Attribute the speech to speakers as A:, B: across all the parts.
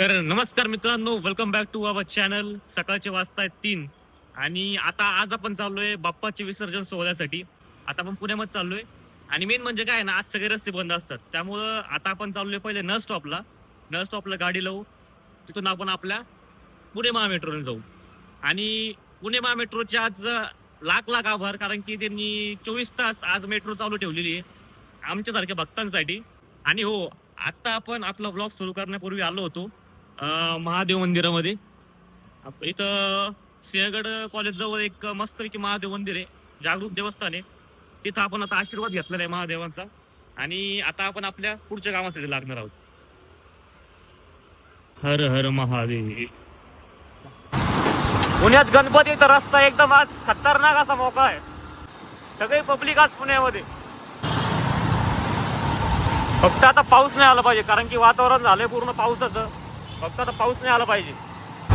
A: तर नमस्कार मित्रांनो, welcome back to our channel. सकाळचे वाजतायत 3 आणि आज आपण चाललोय बाप्पाचे विसर्जन सोहळ्यासाठी. आता आपण पुण्यामध्ये चाललोय आणि मेन म्हणजे काय ना, आज सगळे रस्ते बंद असतात. त्यामुळं आता आपण चाललोय पहिले न स्टॉपला गाडी लावू. तिथून आपण आपल्या पुणे महामेट्रोने जाऊ. आणि पुणे महामेट्रोचे आज लाख लाख आभार, कारण की त्यांनी 24 तास आज मेट्रो चालू ठेवलेली आहे आमच्यासारख्या भक्तांसाठी. आणि हो, आता आपण आपला व्लॉग सुरू करण्यापूर्वी आलो होतो महादेव मंदिरामध्ये. इथं सिंहगड कॉलेज जवळ एक मस्तपैकी महादेव मंदिर आहे, जागरूक देवस्थान आहे. तिथं आपण आता आशीर्वाद घेतलेला आहे महादेवांचा आणि आता आपण आपल्या पुढच्या कामासाठी लागणार आहोत. हर हर महादेव. पुण्यात गणपतीचा रस्ता एकदम आज खतरनाक असा मोकळा आहे. सगळे पब्लिक आज पुण्यामध्ये. फक्त आता पाऊस नाही आला पाहिजे, कारण की वातावरण झालंय पूर्ण पावसाचं. फक्त आता पाऊस नाही आला पाहिजे.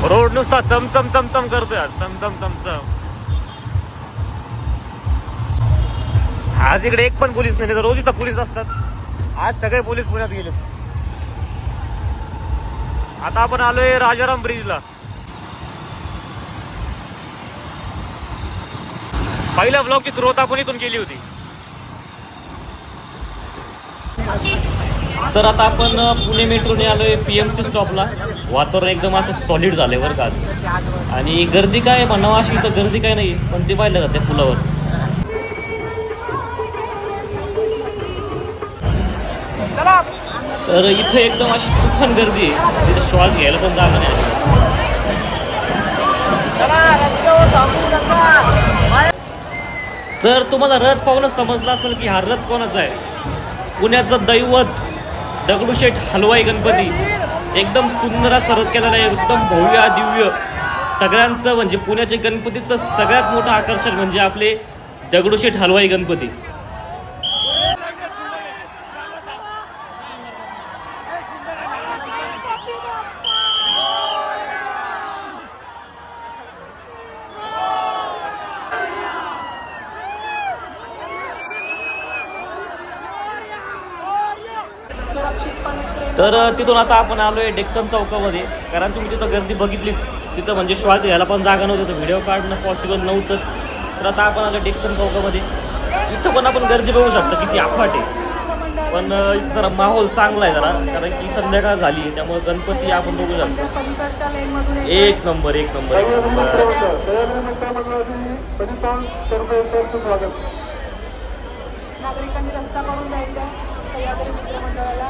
A: रोड नुसता चमचम चमचम करतोय आज, चमचम चमचम. आज इकडे एक पण पोलीस नाही, रोज इथं पोलीस असतात. आज सगळे पोलीस पुण्यात गेले. आता आपण आलोय राजाराम ब्रिजला. पहिल्या ब्लॉगची सुरुवात आपण इथून केली होती. तर आता आपण पुणे मेट्रोने आलोय PMC स्टॉपला. वातावरण एकदम असं सॉलिड झालंय बरं का आज. आणि गर्दी काय म्हणावं अशी तर गर्दी काय नाही, पण ते पाहिलं जाते पुलावर. तर इथं एकदम अशी तुफान गर्दी आहे, तिथं श्वास घ्यायला पण जागा नाही. तर तुम्हाला रथ पाहूनच समजलं असेल की हा रथ कोणाचा आहे. पुण्याचं दैवत दगडूशेठ हलवाई गणपती. एकदम सुंदर असा रथ केलेला आहे, एकदम भव्य दिव्य. सगळ्यांचं म्हणजे पुण्याच्या गणपतीचं सगळ्यात मोठं आकर्षण म्हणजे आपले दगडूशेठ हलवाई गणपती. तर तिथून आता आपण आलोय डेक्कन चौकामध्ये, कारण तुम्ही तिथं गर्दी बघितलीच. तिथं म्हणजे श्वास घ्यायला पण जागा नव्हती, तर व्हिडिओ काढणं पॉसिबल नव्हतंच. तर आता आपण आलो डेक्कन चौकामध्ये. इथं पण आपण गर्दी बघू शकता किती अफाट आहे. पण इथं जरा माहोल चांगला आहे जरा, कारण की संध्याकाळ झाली आहे, त्यामुळे गणपती आपण बघू शकतो. एक नंबर एक नंबर एक नंबर.
B: नागरिकांनी रस्ता करून द्यायचा सह्याद्री मित्रमंडळाला.